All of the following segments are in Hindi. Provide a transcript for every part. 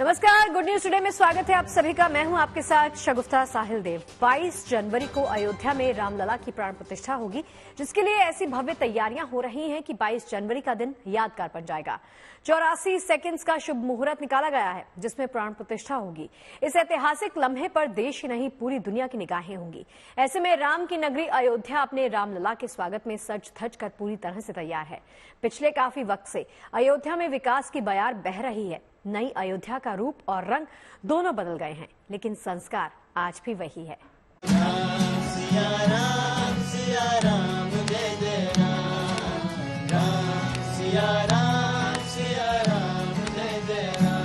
नमस्कार, गुड न्यूज टुडे में स्वागत है आप सभी का। मैं हूं आपके साथ शगुफ्ता साहिल देव। 22 जनवरी को अयोध्या में रामलला की प्राण प्रतिष्ठा होगी, जिसके लिए ऐसी भव्य तैयारियां हो रही हैं कि 22 जनवरी का दिन यादगार बन जाएगा। 84 सेकंड्स का शुभ मुहूर्त निकाला गया है, जिसमें प्राण प्रतिष्ठा होगी। इस ऐतिहासिक लम्हे पर देश ही नहीं पूरी दुनिया की निगाहें होंगी। ऐसे में राम की नगरी अयोध्या अपने रामलला के स्वागत में सज धज कर पूरी तरह से तैयार है। पिछले काफी वक्त से अयोध्या में विकास की बयार बह रही है। नई अयोध्या का रूप और रंग दोनों बदल गए हैं, लेकिन संस्कार आज भी वही है। राम सिया राम सिया राम जय जय राम, राम सिया राम सिया राम जय जय राम।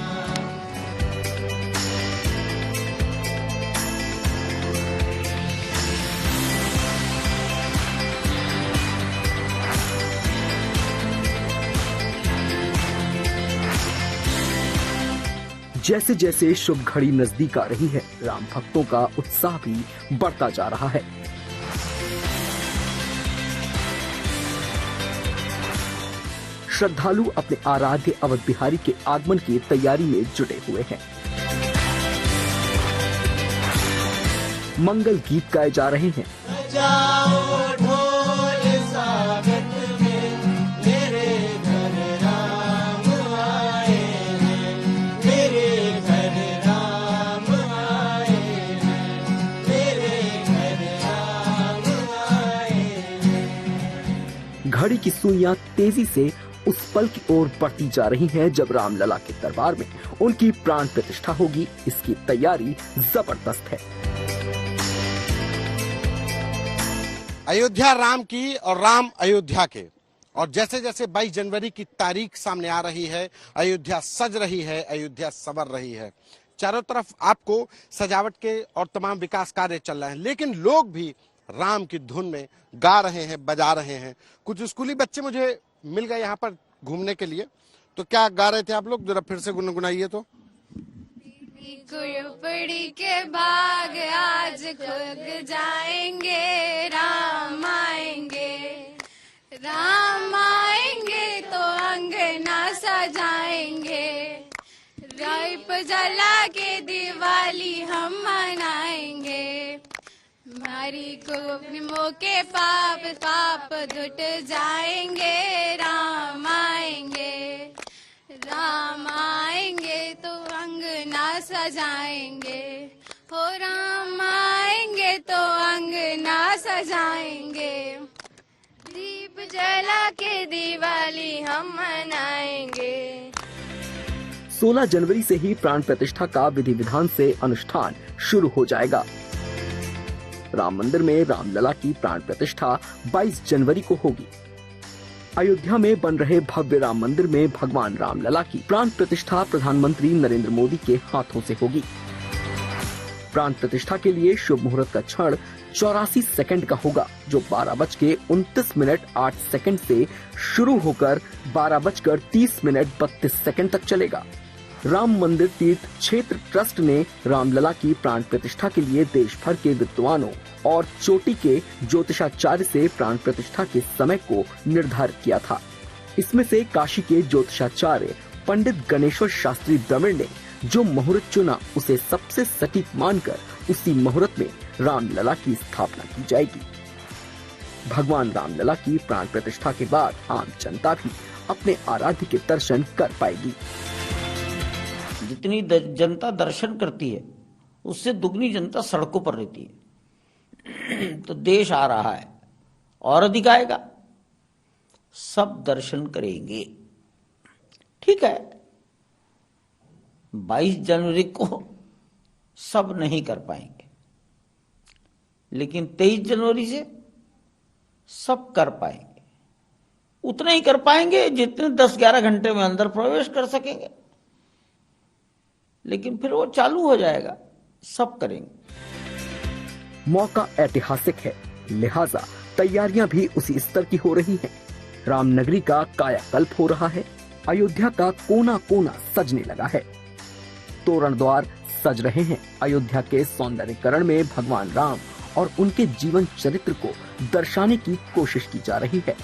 जैसे जैसे शुभ घड़ी नजदीक आ रही है, राम भक्तों का उत्साह भी बढ़ता जा रहा है। श्रद्धालु अपने आराध्य अवध बिहारी के आगमन की तैयारी में जुटे हुए हैं। मंगल गीत गाए जा रहे हैं। बजाओ ढोल स्वागत में, मेरे घर राम आए हैं, मेरे घर राम आए हैं, मेरे घर राम आए हैं। घड़ी की सुइयां तेजी से उस पल की ओर बढ़ती जा रही हैं जब रामलला के दरबार में उनकी प्राण प्रतिष्ठा होगी। इसकी तैयारी जबरदस्त है। अयोध्या राम की और राम अयोध्या के, और जैसे जैसे 22 जनवरी की तारीख सामने आ रही है, अयोध्या सज रही है, अयोध्या संवर रही है। चारों तरफ आपको सजावट के और तमाम विकास कार्य चल रहे हैं, लेकिन लोग भी राम की धुन में गा रहे हैं, बजा रहे हैं। कुछ स्कूली बच्चे मुझे मिल गए यहाँ पर घूमने के लिए। तो क्या गा रहे थे आप लोग? जरा फिर से गुनगुनाइए तो। कुड़पड़ी के बाग आज खुद जाएंगे, राम आएंगे, राम आएंगे तो अंगना सजाएंगे, दीप जला के दिवाली हम मनाएंगे, हमारी को के पाप पाप धुट जाएंगे, राम आएंगे, राम आएंगे तो अंगना सजाएंगे, हो राम आएंगे तो अंगना सजाएंगे, दीप जला के दिवाली हम मनाएंगे। 16 जनवरी से ही प्राण प्रतिष्ठा का विधि विधान से अनुष्ठान शुरू हो जाएगा। राम मंदिर में रामलला की प्राण प्रतिष्ठा 22 जनवरी को होगी। अयोध्या में बन रहे भव्य राम मंदिर में भगवान रामलला की प्राण प्रतिष्ठा प्रधानमंत्री नरेंद्र मोदी के हाथों से होगी। प्राण प्रतिष्ठा के लिए शुभ मुहूर्त का क्षण 84 सेकंड का होगा, जो 12:29:08 से शुरू होकर 12:30:32 तक चलेगा। राम मंदिर तीर्थ क्षेत्र ट्रस्ट ने रामलला की प्राण प्रतिष्ठा के लिए देश भर के विद्वानों और चोटी के ज्योतिषाचार्य से प्राण प्रतिष्ठा के समय को निर्धारित किया था। इसमें से काशी के ज्योतिषाचार्य पंडित गणेश्वर शास्त्री द्रविड़ ने जो मुहूर्त चुना, उसे सबसे सटीक मानकर उसी मुहूर्त में रामलला की स्थापना की जाएगी। भगवान रामलला की प्राण प्रतिष्ठा के बाद आम जनता भी अपने आराध्य के दर्शन कर पाएगी। जितनी जनता दर्शन करती है, उससे दुगनी जनता सड़कों पर रहती है। तो देश आ रहा है और अधिक आएगा, सब दर्शन करेंगे। ठीक है, 22 जनवरी को सब नहीं कर पाएंगे, लेकिन 23 जनवरी से सब कर पाएंगे। उतने ही कर पाएंगे जितने 10-11 घंटे में अंदर प्रवेश कर सकेंगे, लेकिन फिर वो चालू हो जाएगा, सब करेंगे। मौका ऐतिहासिक है, लिहाजा तैयारियां भी उसी स्तर की हो रही हैं। रामनगरी का कायाकल्प हो रहा है। अयोध्या का कोना कोना सजने लगा है। तोरण द्वार सज रहे हैं। अयोध्या के सौंदर्यीकरण में भगवान राम और उनके जीवन चरित्र को दर्शाने की कोशिश की जा रही है।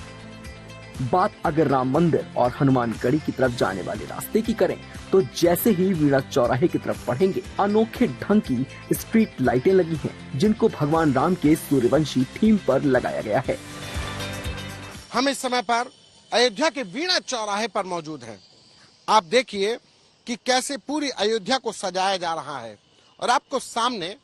बात अगर राम मंदिर और हनुमानगढ़ी की तरफ जाने वाले रास्ते की करें तो जैसे ही वीणा चौराहे की तरफ बढ़ेंगे अनोखे ढंग की स्ट्रीट लाइटें लगी हैं, जिनको भगवान राम के सूर्यवंशी थीम पर लगाया गया है। हम इस समय पर अयोध्या के वीणा चौराहे पर मौजूद हैं। आप देखिए कि कैसे पूरी अयोध्या को सजाया जा रहा है और आपको सामने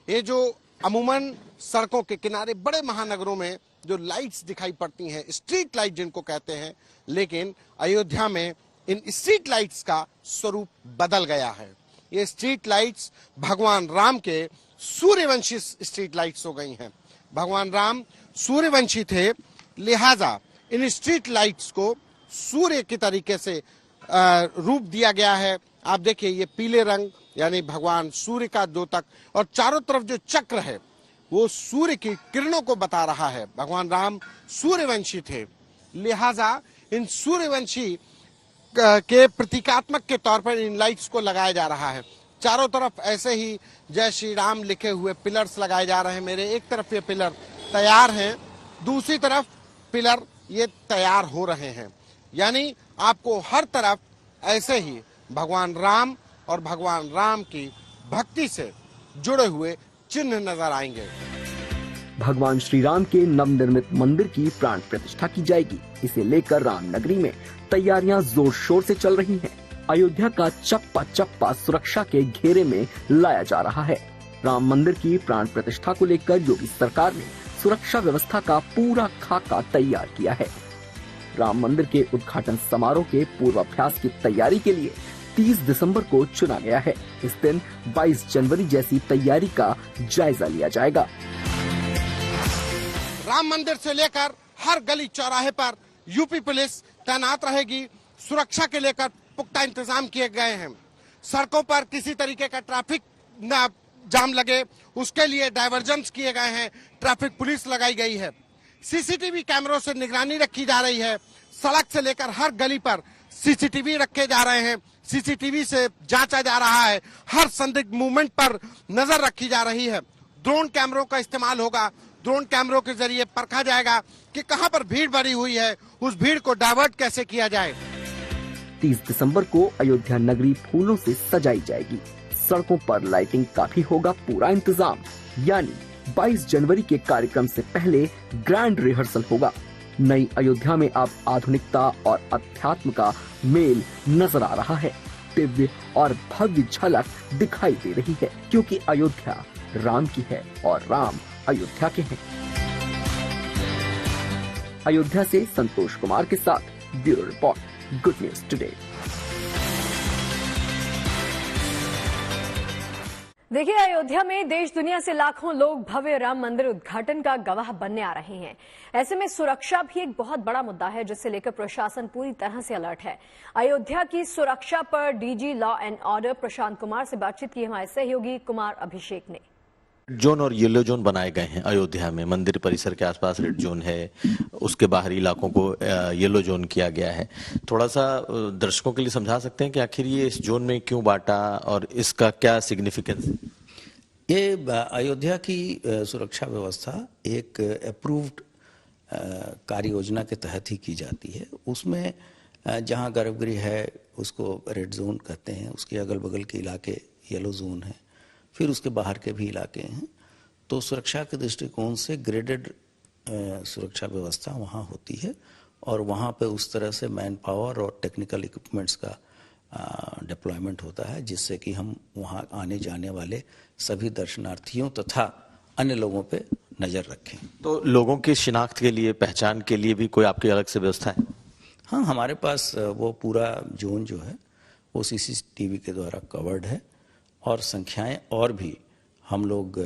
ये जो अमूमन सड़कों के किनारे बड़े महानगरों में जो लाइट्स दिखाई पड़ती हैं, स्ट्रीट लाइट जिनको कहते हैं, लेकिन अयोध्या में इन स्ट्रीट लाइट्स का स्वरूप बदल गया है। ये स्ट्रीट लाइट्स भगवान राम के सूर्यवंशी स्ट्रीट लाइट्स हो गई हैं। भगवान राम सूर्यवंशी थे, लिहाजा इन स्ट्रीट लाइट्स को सूर्य की तरीके से रूप दिया गया है। आप देखिए ये पीले रंग यानी भगवान सूर्य का द्योतक और चारों तरफ जो चक्र है वो सूर्य की किरणों को बता रहा है। भगवान राम सूर्यवंशी थे, लिहाजा इन सूर्यवंशी के प्रतीकात्मक के तौर पर इन लाइट्स को लगाया जा रहा है। चारों तरफ ऐसे ही जय श्री राम लिखे हुए पिलर्स लगाए जा रहे हैं। मेरे एक तरफ ये पिलर तैयार हैं, दूसरी तरफ पिलर ये तैयार हो रहे हैं, यानी आपको हर तरफ ऐसे ही भगवान राम और भगवान राम की भक्ति से जुड़े हुए चिन्ह नजर आएंगे। भगवान श्री राम के नवनिर्मित मंदिर की प्राण प्रतिष्ठा की जाएगी। इसे लेकर रामनगरी में तैयारियां जोर शोर से चल रही हैं। अयोध्या का चप्पा चप्पा सुरक्षा के घेरे में लाया जा रहा है। राम मंदिर की प्राण प्रतिष्ठा को लेकर योगी सरकार ने सुरक्षा व्यवस्था का पूरा खाका तैयार किया है। राम मंदिर के उद्घाटन समारोह के पूर्वाभ्यास की तैयारी के लिए 30 दिसंबर को चुना गया है। इस दिन 22 जनवरी जैसी तैयारी का जायजा लिया जाएगा। राम मंदिर से लेकर हर गली चौराहे पर यूपी पुलिस तैनात रहेगी। सुरक्षा के लेकर पुख्ता इंतजाम किए गए हैं। सड़कों पर किसी तरीके का ट्रैफिक न जाम लगे उसके लिए डायवर्जन्स किए गए हैं। ट्रैफिक पुलिस लगाई गई है। सीसीटीवी कैमरों से निगरानी रखी जा रही है। सड़क से लेकर हर गली पर सीसीटीवी रखे जा रहे हैं। सीसीटीवी से जांचा जा रहा है। हर संदिग्ध मूवमेंट पर नजर रखी जा रही है। ड्रोन कैमरों का इस्तेमाल होगा। ड्रोन कैमरों के जरिए परखा जाएगा कि कहां पर भीड़ भरी हुई है, उस भीड़ को डाइवर्ट कैसे किया जाए। 30 दिसंबर को अयोध्या नगरी फूलों से सजाई जाएगी। सड़कों पर लाइटिंग का भी होगा पूरा इंतजाम, यानी 22 जनवरी के कार्यक्रम से पहले ग्रैंड रिहर्सल होगा। नई अयोध्या में अब आधुनिकता और अध्यात्म का मेल नजर आ रहा है। दिव्य और भव्य झलक दिखाई दे रही है, क्योंकि अयोध्या राम की है और राम अयोध्या के हैं। अयोध्या से संतोष कुमार के साथ bureau report, good news today. देखिए, अयोध्या में देश दुनिया से लाखों लोग भव्य राम मंदिर उद्घाटन का गवाह बनने आ रहे हैं। ऐसे में सुरक्षा भी एक बहुत बड़ा मुद्दा है, जिसे लेकर प्रशासन पूरी तरह से अलर्ट है। अयोध्या की सुरक्षा पर DG law and order Prashant Kumar से बातचीत की हमारे सहयोगी कुमार अभिषेक ने। जोन और येलो जोन बनाए गए हैं अयोध्या में। मंदिर परिसर के आसपास रेड जोन है, उसके बाहरी इलाकों को येलो जोन किया गया है। थोड़ा सा दर्शकों के लिए समझा सकते हैं कि आखिर ये इस जोन में क्यों बांटा और इसका क्या सिग्निफिकेंस है? ये अयोध्या की सुरक्षा व्यवस्था एक अप्रूव्ड कार्य योजना के तहत ही की जाती है। उसमें जहाँ गर्भगृह है उसको रेड जोन कहते हैं, उसके अगल बगल के इलाके येलो जोन है, फिर उसके बाहर के भी इलाके हैं। तो सुरक्षा के दृष्टिकोण से ग्रेडेड सुरक्षा व्यवस्था वहाँ होती है और वहाँ पे उस तरह से मैन पावर और टेक्निकल इक्विपमेंट्स का डिप्लॉयमेंट होता है, जिससे कि हम वहाँ आने जाने वाले सभी दर्शनार्थियों तथा अन्य लोगों पे नज़र रखें। तो लोगों की शिनाख्त के लिए, पहचान के लिए भी कोई आपकी अलग से व्यवस्था है? हाँ, हमारे पास वो पूरा जोन जो है वो सीसीटीवी के द्वारा कवर्ड है और संख्याएं और भी हम लोग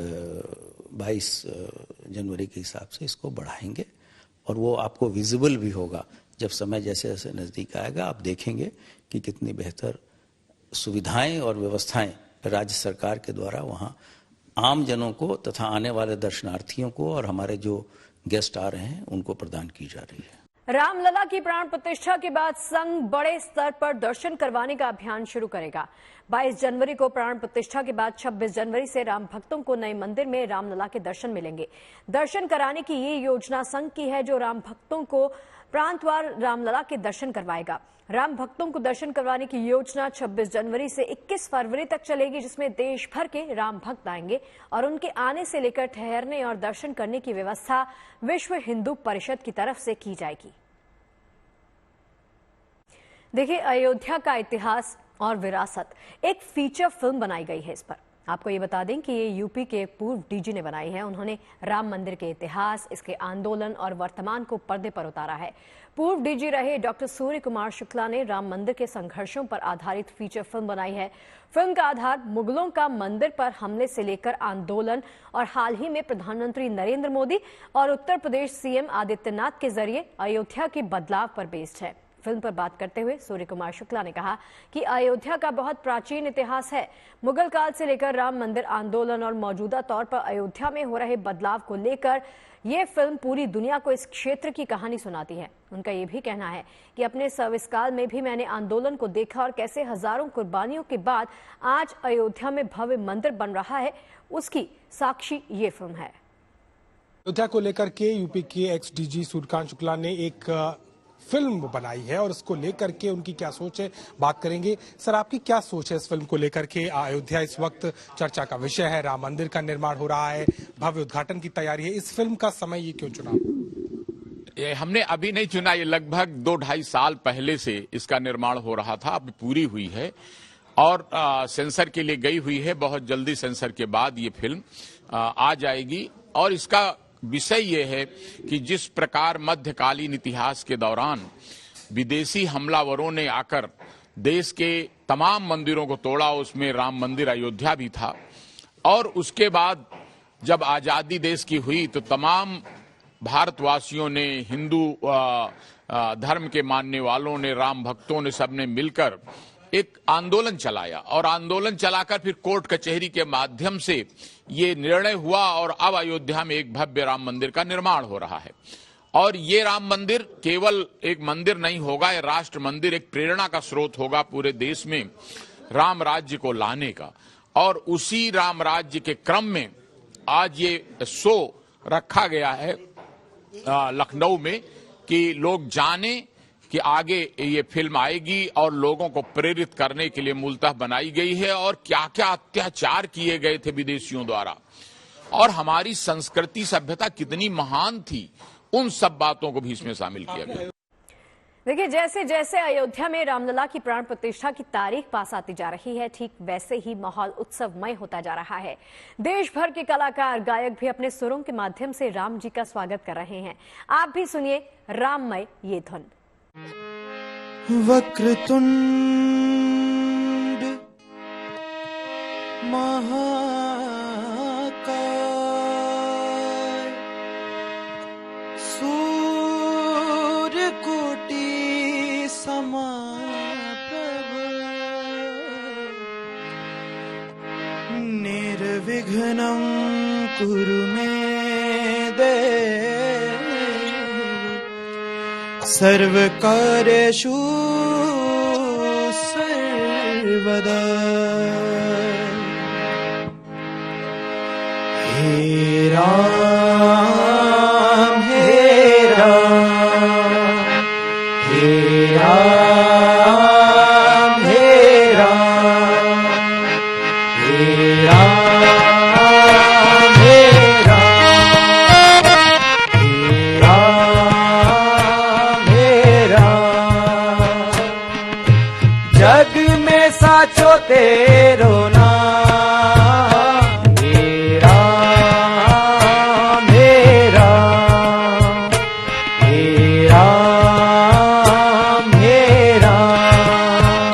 22 जनवरी के हिसाब से इसको बढ़ाएंगे और वो आपको विजिबल भी होगा। जब समय जैसे जैसे नज़दीक आएगा आप देखेंगे कि कितनी बेहतर सुविधाएं और व्यवस्थाएं राज्य सरकार के द्वारा वहाँ आम जनों को तथा आने वाले दर्शनार्थियों को और हमारे जो गेस्ट आ रहे हैं उनको प्रदान की जा रही है। रामलला की प्राण प्रतिष्ठा के बाद संघ बड़े स्तर पर दर्शन करवाने का अभियान शुरू करेगा। 22 जनवरी को प्राण प्रतिष्ठा के बाद 26 जनवरी से राम भक्तों को नए मंदिर में रामलला के दर्शन मिलेंगे। दर्शन कराने की ये योजना संघ की है, जो राम भक्तों को प्रांतवार रामलला के दर्शन करवाएगा। राम भक्तों को दर्शन करवाने की योजना 26 जनवरी से 21 फरवरी तक चलेगी, जिसमें देश भर के राम भक्त आएंगे और उनके आने से लेकर ठहरने और दर्शन करने की व्यवस्था विश्व हिंदू परिषद की तरफ से की जाएगी। देखिए, अयोध्या का इतिहास और विरासत एक फीचर फिल्म बनाई गई है। इस पर आपको ये बता दें कि ये यूपी के पूर्व डीजी ने बनाई है। उन्होंने राम मंदिर के इतिहास, इसके आंदोलन और वर्तमान को पर्दे पर उतारा है। पूर्व डीजी रहे डॉक्टर सूर्य कुमार शुक्ला ने राम मंदिर के संघर्षों पर आधारित फीचर फिल्म बनाई है। फिल्म का आधार मुगलों का मंदिर पर हमले से लेकर आंदोलन और हाल ही में प्रधानमंत्री नरेंद्र मोदी और उत्तर प्रदेश सीएम आदित्यनाथ के जरिए अयोध्या के बदलाव पर बेस्ड है। फिल्म पर बात करते हुए सूर्य कुमार शुक्ला ने कहा कि अयोध्या का बहुत प्राचीन इतिहास है। मुगल काल से लेकर राम मंदिर आंदोलन और मौजूदा तौर पर अयोध्या में हो रहे बदलाव को लेकर ये फिल्म पूरी दुनिया को इस क्षेत्र की कहानी सुनाती है। उनका ये भी कहना है कि अपने सर्विस काल में भी मैंने आंदोलन को देखा और कैसे हजारों कुर्बानियों के बाद आज अयोध्या में भव्य मंदिर बन रहा है, उसकी साक्षी ये फिल्म है। अयोध्या को लेकर के यूपी के एक्स डीजी सूर्यकांत शुक्ला ने एक फिल्म बनाई है और इसको लेकर के उनकी क्या सोच है, बात करेंगे। सर, आपकी क्या सोच है इस फिल्म को लेकर के? अयोध्या इस वक्त चर्चा का विषय है, राम मंदिर का निर्माण हो रहा है, भव्य उद्घाटन की तैयारी है। इस फिल्म का समय ये क्यों चुना? ये हमने अभी नहीं चुना, ये लगभग 2-2.5 साल पहले से इसका निर्माण हो रहा था। अभी पूरी हुई है और सेंसर के लिए गई हुई है। बहुत जल्दी सेंसर के बाद ये फिल्म आ जाएगी। और इसका विषय ये है कि जिस प्रकार मध्यकालीन इतिहास के दौरान विदेशी हमलावरों ने आकर देश के तमाम मंदिरों को तोड़ा, उसमें राम मंदिर अयोध्या भी था। और उसके बाद जब आजादी देश की हुई तो तमाम भारतवासियों ने, हिंदू धर्म के मानने वालों ने, राम भक्तों ने, सबने मिलकर एक आंदोलन चलाया और आंदोलन चलाकर फिर कोर्ट कचहरी के माध्यम से ये निर्णय हुआ और अब अयोध्या में एक भव्य राम मंदिर का निर्माण हो रहा है। और ये राम मंदिर केवल एक मंदिर नहीं होगा, ये राष्ट्र मंदिर एक प्रेरणा का स्रोत होगा पूरे देश में राम राज्य को लाने का। और उसी राम राज्य के क्रम में आज ये शो रखा गया है लखनऊ में कि लोग जाने कि आगे ये फिल्म आएगी और लोगों को प्रेरित करने के लिए मूलतः बनाई गई है और क्या क्या अत्याचार किए गए थे विदेशियों द्वारा और हमारी संस्कृति सभ्यता कितनी महान थी, उन सब बातों को भी इसमें शामिल किया गया। देखिए, जैसे जैसे अयोध्या में रामलला की प्राण प्रतिष्ठा की तारीख पास आती जा रही है, ठीक वैसे ही माहौल उत्सवमय होता जा रहा है। देश भर के कलाकार, गायक भी अपने सुरों के माध्यम से राम जी का स्वागत कर रहे हैं। आप भी सुनिए राममय ये धुन। वक्रतुंड महाकाय सूर्यकोटि समाप्रभ निर्विघ्नं कुरु मे देव सर्वकार्येषु सर्वदा। हे राम हे राम हे राम हे राम हे राम हे राम। जग में साचो तेरो नाम, हे राम हे राम हे राम हे राम।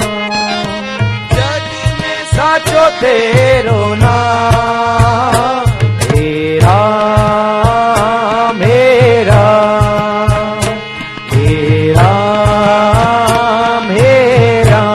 जग में साचो तेरो नाम, हे राम हे राम हे राम हे राम।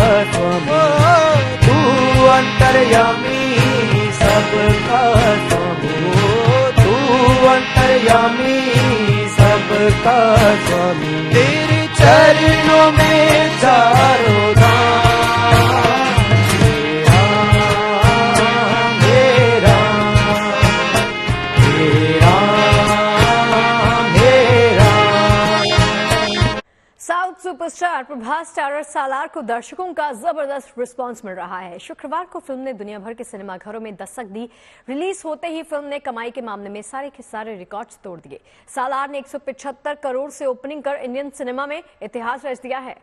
स्वामी, तू अंतर्यामी सबका स्वामी, तू अंतर्यामी सबका स्वामी, तेरे चरणों में चारों धाम, मेरा मेरा मेरा। साउथ सुपरस्टार प्रभास स्टारर सालार को दर्शकों का जबरदस्त रिस्पांस मिल रहा है। शुक्रवार को फिल्म ने दुनिया भर के सिनेमाघरों में दस्तक दी। रिलीज होते ही फिल्म ने कमाई के मामले में सारे के सारे रिकॉर्ड्स तोड़ दिए। सालार ने 175 करोड़ से ओपनिंग कर इंडियन सिनेमा में इतिहास रच दिया है।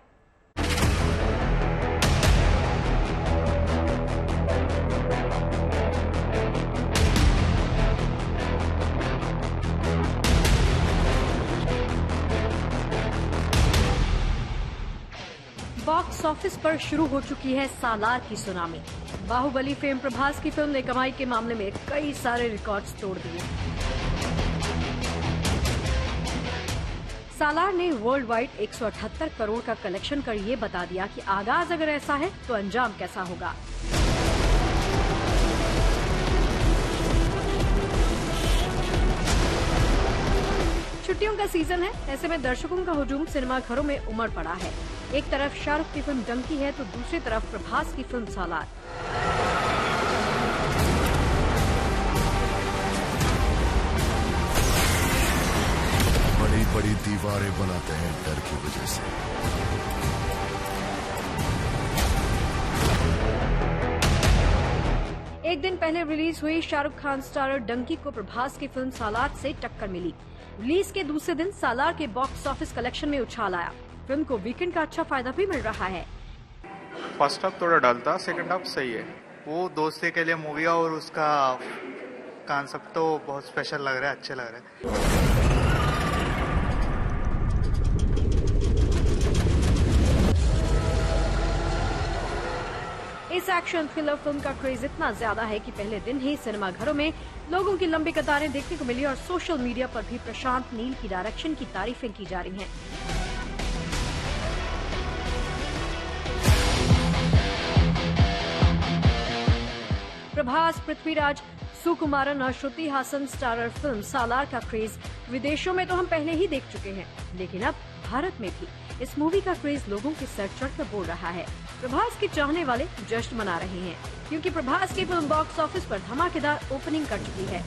बॉक्स ऑफिस पर शुरू हो चुकी है सालार की सुनामी। बाहुबली फेम प्रभास की फिल्म ने कमाई के मामले में कई सारे रिकॉर्ड्स तोड़ दिए। सालार ने वर्ल्ड वाइड 178 करोड़ का कलेक्शन कर ये बता दिया कि आगाज अगर ऐसा है तो अंजाम कैसा होगा। छुट्टियों का सीजन है, ऐसे में दर्शकों का हुजूम सिनेमा घरों में उमड़ पड़ा है। एक तरफ शाहरुख की फिल्म डंकी है तो दूसरी तरफ प्रभास की फिल्म सालार। बड़ी बड़ी दीवारें बनाते हैं डर की वजह से। एक दिन पहले रिलीज हुई शाहरुख खान स्टारर डंकी को प्रभास की फिल्म सालार से टक्कर मिली। रिलीज के दूसरे दिन सालार के बॉक्स ऑफिस कलेक्शन में उछाल आया। फिल्म को वीकेंड का अच्छा फायदा भी मिल रहा है। फर्स्ट हाफ थोड़ा डल था, सेकंड हाफ सही है। वो दोस्ती के लिए मूवी है और उसका कॉन्सेप्ट तो बहुत स्पेशल लग रहा है, अच्छे लग रहे हैं। इस एक्शन थ्रिलर फिल्म का क्रेज इतना ज्यादा है कि पहले दिन ही सिनेमा घरों में लोगों की लंबी कतारें देखने को मिली और सोशल मीडिया पर भी प्रशांत नील की डायरेक्शन की तारीफें की जा रही हैं। प्रभास, पृथ्वीराज, सुकुमारन और श्रुति हासन स्टारर फिल्म सालार का क्रेज विदेशों में तो हम पहले ही देख चुके हैं, लेकिन अब भारत में भी इस मूवी का क्रेज लोगों के सर चढ़कर बोल रहा है। प्रभास के चाहने वाले जश्न मना रहे हैं क्योंकि प्रभास की फिल्म बॉक्स ऑफिस पर धमाकेदार ओपनिंग कर चुकी है।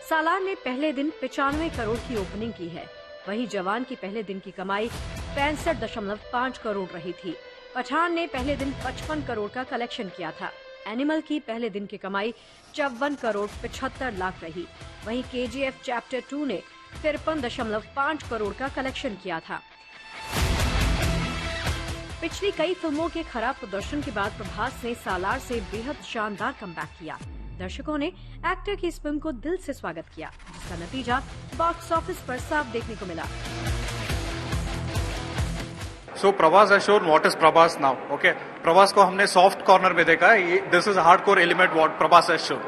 सालार ने पहले दिन 95 करोड़ की ओपनिंग की है। वहीं जवान की पहले दिन की कमाई 65.5 करोड़ रही थी। पठान ने पहले दिन 55 करोड़ का कलेक्शन किया था। एनिमल की पहले दिन की कमाई 54 करोड़ 75 लाख रही। वहीं KGF चैप्टर 2 ने 53.5 करोड़ का कलेक्शन किया था। पिछली कई फिल्मों के खराब प्रदर्शन के बाद प्रभास ने सालार से बेहद शानदार कमबैक किया। दर्शकों ने एक्टर की इस फिल्म को दिल से स्वागत किया, जिसका नतीजा बॉक्स ऑफिस पर साफ देखने को मिला। So Prabhas has shown what is Prabhas now. Okay, Prabhas को हमने सॉफ्ट कॉर्नर में देखा है। This is a hardcore element what Prabhas has shown.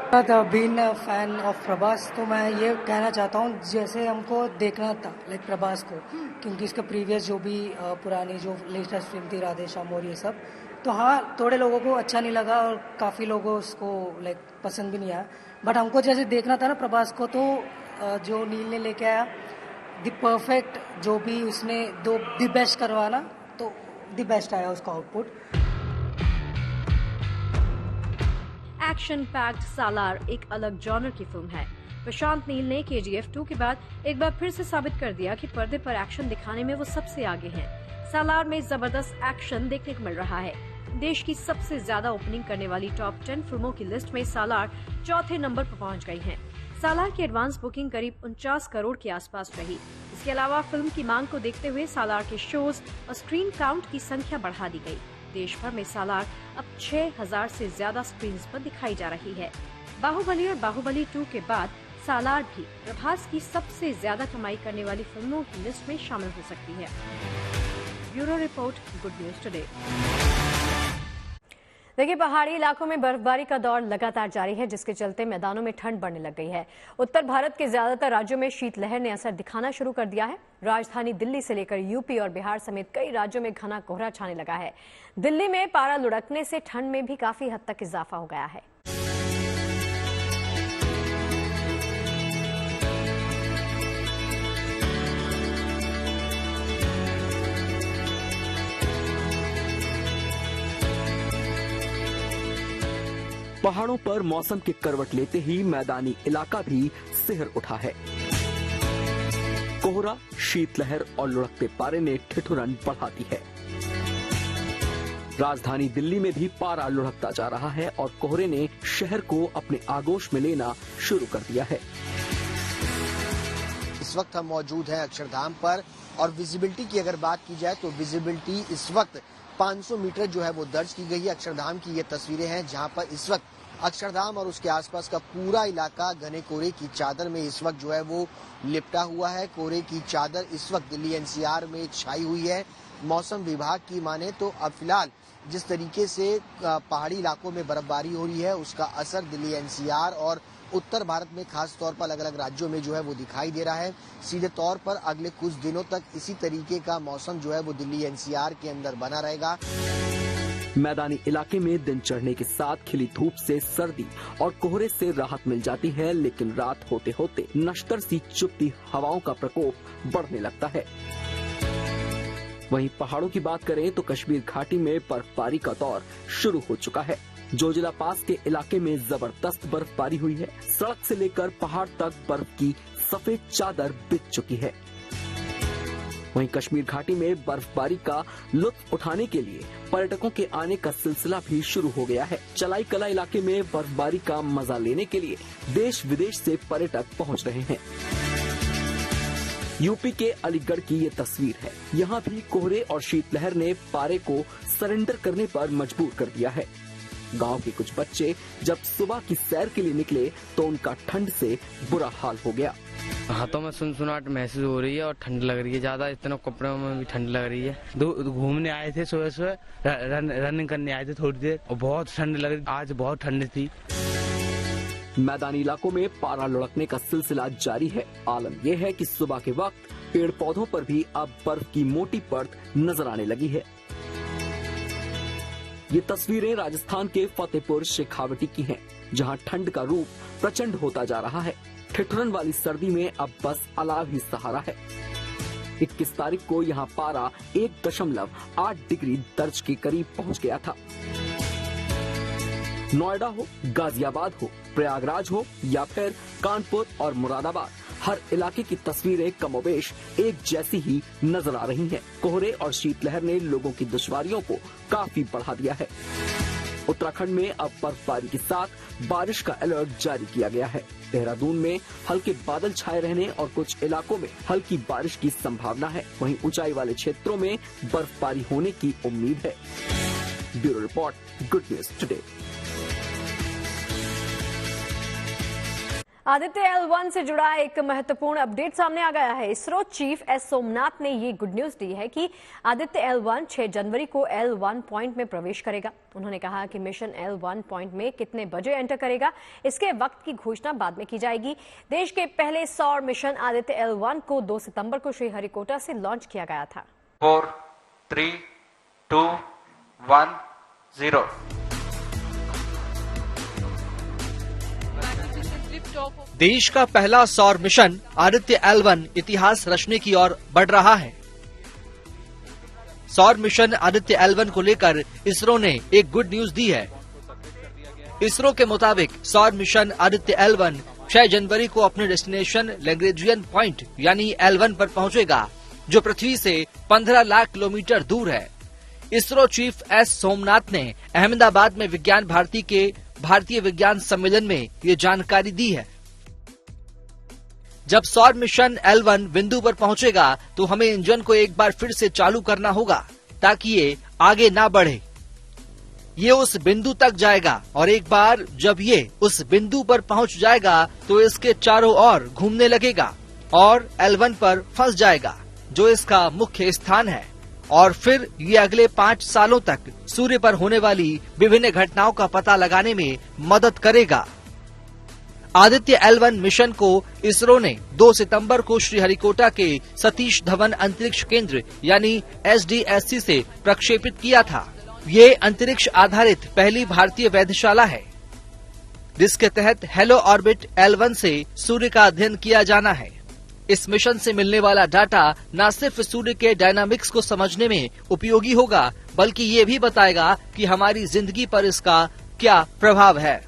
Being a fan of Prabhas, तो मैं ये कहना चाहता हूँ जैसे हमको देखना था लाइक प्रभास को, क्योंकि इसका प्रीवियस जो भी पुरानी जो लेटेस्ट फिल्म थी राधे श्याम और ये सब, तो हाँ थोड़े लोगों को अच्छा नहीं लगा और काफी लोगों उसको लाइक पसंद भी नहीं आया। बट हमको जैसे देखना था ना प्रभास को, तो जो नील ने लेके आया द परफेक्ट, जो भी उसने द बेस्ट करवाना, तो द बेस्ट आया उसका आउटपुट। एक्शन पैक्ड सालार एक अलग जॉनर की फिल्म है। प्रशांत नील ने KGF 2 के बाद एक बार फिर से साबित कर दिया कि पर्दे पर एक्शन दिखाने में वो सबसे आगे हैं। सालार में जबरदस्त एक्शन देखने को मिल रहा है। देश की सबसे ज्यादा ओपनिंग करने वाली टॉप 10 फिल्मों की लिस्ट में सालार चौथे नंबर पर पहुंच गई है। सालार की एडवांस बुकिंग करीब 49 करोड़ के आसपास रही। इसके अलावा फिल्म की मांग को देखते हुए सालार के शोज और स्क्रीन काउंट की संख्या बढ़ा दी गई। देश भर में सालार अब 6000 से ज्यादा स्क्रीन्स पर दिखाई जा रही है। बाहुबली और बाहुबली 2 के बाद सालार भी प्रभास की सबसे ज्यादा कमाई करने वाली फिल्मों की लिस्ट में शामिल हो सकती है। Bureau report, good news today. देखिए, पहाड़ी इलाकों में बर्फबारी का दौर लगातार जारी है, जिसके चलते मैदानों में ठंड बढ़ने लग गई है। उत्तर भारत के ज्यादातर राज्यों में शीतलहर ने असर दिखाना शुरू कर दिया है। राजधानी दिल्ली से लेकर यूपी और बिहार समेत कई राज्यों में घना कोहरा छाने लगा है। दिल्ली में पारा लुढ़कने से ठंड में भी काफी हद तक इजाफा हो गया है। पहाड़ों पर मौसम के करवट लेते ही मैदानी इलाका भी सिहर उठा है। कोहरा, शीतलहर और लुढ़कते पारे ने ठिठुरन बढ़ा दी है। राजधानी दिल्ली में भी पारा लुढ़कता जा रहा है और कोहरे ने शहर को अपने आगोश में लेना शुरू कर दिया है। इस वक्त हम मौजूद हैं अक्षरधाम पर और विजिबिलिटी की अगर बात की जाए तो विजिबिलिटी इस वक्त 500 मीटर जो है वो दर्ज की गई है। अक्षरधाम की ये तस्वीरें हैं जहां पर इस वक्त अक्षरधाम और उसके आसपास का पूरा इलाका घने कोहरे की चादर में इस वक्त जो है वो लिपटा हुआ है। कोहरे की चादर इस वक्त दिल्ली एनसीआर में छाई हुई है। मौसम विभाग की माने तो अब फिलहाल जिस तरीके से पहाड़ी इलाकों में बर्फबारी हो रही है उसका असर दिल्ली एनसीआर और उत्तर भारत में खास तौर पर अलग अलग राज्यों में जो है वो दिखाई दे रहा है। सीधे तौर पर अगले कुछ दिनों तक इसी तरीके का मौसम जो है वो दिल्ली एनसीआर के अंदर बना रहेगा। मैदानी इलाके में दिन चढ़ने के साथ खिली धूप से सर्दी और कोहरे से राहत मिल जाती है, लेकिन रात होते होते नश्तर सी चुभती हवाओं का प्रकोप बढ़ने लगता है। वहीं पहाड़ों की बात करें तो कश्मीर घाटी में बर्फबारी का दौर शुरू हो चुका है। जोजिला पास के इलाके में जबरदस्त बर्फबारी हुई है। सड़क से लेकर पहाड़ तक बर्फ की सफेद चादर बिछ चुकी है। वहीं कश्मीर घाटी में बर्फबारी का लुत्फ उठाने के लिए पर्यटकों के आने का सिलसिला भी शुरू हो गया है। चलाई कला इलाके में बर्फबारी का मजा लेने के लिए देश विदेश से पर्यटक पहुंच रहे हैं। यूपी के अलीगढ़ की ये तस्वीर है। यहाँ भी कोहरे और शीतलहर ने पारे को सरेंडर करने पर मजबूर कर दिया है। गांव के कुछ बच्चे जब सुबह की सैर के लिए निकले तो उनका ठंड से बुरा हाल हो गया। हाथों में सुनसुनाहट महसूस हो रही है और ठंड लग रही है ज्यादा। इतने कपड़ों में भी ठंड लग रही है। घूमने आए थे सुबह सुबह, रनिंग करने आए थे थोड़ी देर और बहुत ठंड लग रही। आज बहुत ठंड थी। मैदानी इलाकों में पारा लुढ़कने का सिलसिला जारी है। आलम यह है कि सुबह के वक्त पेड़ पौधों पर भी अब बर्फ की मोटी परत नजर आने लगी है। ये तस्वीरें राजस्थान के फतेहपुर शेखावटी की हैं, जहां ठंड का रूप प्रचंड होता जा रहा है। ठिठुरन वाली सर्दी में अब बस अलाव ही सहारा है। 21 तारीख को यहां पारा 1.8 डिग्री दर्ज के करीब पहुंच गया था। नोएडा हो, गाजियाबाद हो, प्रयागराज हो या फिर कानपुर और मुरादाबाद, हर इलाके की तस्वीरें कमोबेश एक जैसी ही नजर आ रही हैं। कोहरे और शीतलहर ने लोगों की दुश्वारियों को काफी बढ़ा दिया है। उत्तराखंड में अब बर्फबारी के साथ बारिश का अलर्ट जारी किया गया है। देहरादून में हल्के बादल छाए रहने और कुछ इलाकों में हल्की बारिश की संभावना है। वहीं ऊंचाई वाले क्षेत्रों में बर्फबारी होने की उम्मीद है। Bureau report, good news today. Aditya L1 से जुड़ा एक महत्वपूर्ण अपडेट सामने आ गया है। इसरो चीफ एस सोमनाथ ने ये गुड न्यूज दी है कि आदित्य L1 6 जनवरी को L1 पॉइंट में प्रवेश करेगा। उन्होंने कहा कि मिशन L1 पॉइंट में कितने बजे एंटर करेगा, इसके वक्त की घोषणा बाद में की जाएगी। देश के पहले सौर मिशन आदित्य L1 को 2 सितंबर को श्रीहरिकोटा से लॉन्च किया गया था। 4, 3, 2, 1, 0। देश का पहला सौर मिशन आदित्य L1 इतिहास रचने की ओर बढ़ रहा है। सौर मिशन आदित्य L1 को लेकर इसरो ने एक गुड न्यूज दी है। इसरो के मुताबिक सौर मिशन आदित्य L1 6 जनवरी को अपने डेस्टिनेशन लैग्रेंजियन पॉइंट यानी L1 पर पहुंचेगा, जो पृथ्वी से 15 लाख किलोमीटर दूर है। इसरो चीफ एस सोमनाथ ने अहमदाबाद में विज्ञान भारती के भारतीय विज्ञान सम्मेलन में ये जानकारी दी है। जब सौर मिशन L1 बिंदु पर पहुंचेगा तो हमें इंजन को एक बार फिर से चालू करना होगा ताकि ये आगे ना बढ़े। ये उस बिंदु तक जाएगा और एक बार जब ये उस बिंदु पर पहुंच जाएगा तो इसके चारों ओर घूमने लगेगा और L1 पर फंस जाएगा, जो इसका मुख्य स्थान है। और फिर ये अगले 5 सालों तक सूर्य पर होने वाली विभिन्न घटनाओं का पता लगाने में मदद करेगा। आदित्य L1 मिशन को इसरो ने 2 सितंबर को श्रीहरिकोटा के सतीश धवन अंतरिक्ष केंद्र यानी SDSC से प्रक्षेपित किया था। ये अंतरिक्ष आधारित पहली भारतीय वेधशाला है, जिसके तहत हेलो ऑर्बिट L1 से सूर्य का अध्ययन किया जाना है। इस मिशन से मिलने वाला डाटा न सिर्फ सूर्य के डायनामिक्स को समझने में उपयोगी होगा, बल्कि ये भी बताएगा कि हमारी जिंदगी पर इसका क्या प्रभाव है।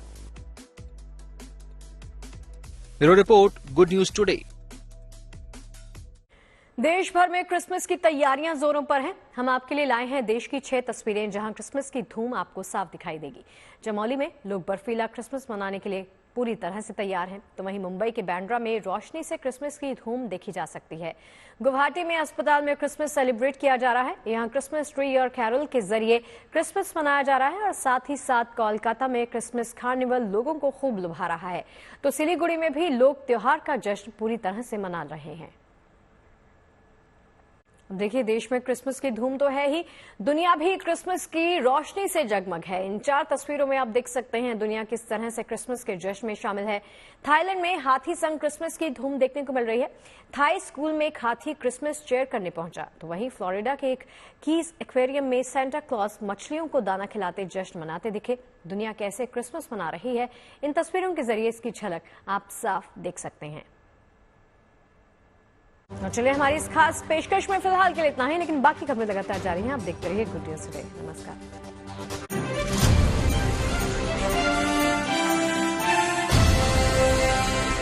Bureau report, good news today. देश भर में क्रिसमस की तैयारियां जोरों पर हैं। हम आपके लिए लाए हैं देश की 6 तस्वीरें जहां क्रिसमस की धूम आपको साफ दिखाई देगी। चमोली में लोग बर्फीला क्रिसमस मनाने के लिए पूरी तरह से तैयार हैं, तो वहीं मुंबई के बांद्रा में रोशनी से क्रिसमस की धूम देखी जा सकती है। गुवाहाटी में अस्पताल में क्रिसमस सेलिब्रेट किया जा रहा है। यहाँ क्रिसमस ट्री और कैरोल के जरिए क्रिसमस मनाया जा रहा है और साथ ही साथ कोलकाता में क्रिसमस कार्निवल लोगों को खूब लुभा रहा है। तो सिलीगुड़ी में भी लोग त्योहार का जश्न पूरी तरह से मना रहे हैं। देखिए, देश में क्रिसमस की धूम तो है ही, दुनिया भी क्रिसमस की रोशनी से जगमग है। इन 4 तस्वीरों में आप देख सकते हैं दुनिया किस तरह से क्रिसमस के जश्न में शामिल है। थाईलैंड में हाथी संग क्रिसमस की धूम देखने को मिल रही है। थाई स्कूल में एक हाथी क्रिसमस चेयर करने पहुंचा, तो वहीं फ्लोरिडा के एक कीज एक्वेरियम में सेंटा क्लॉज मछलियों को दाना खिलाते जश्न मनाते दिखे। दुनिया कैसे क्रिसमस मना रही है, इन तस्वीरों के जरिए इसकी झलक आप साफ देख सकते हैं। और चलिए, हमारी इस खास पेशकश में फिलहाल के लिए इतना ही, लेकिन बाकी खबरें लगातार जारी हैं। आप देखते रहिए गुड न्यूज टुडे। नमस्कार।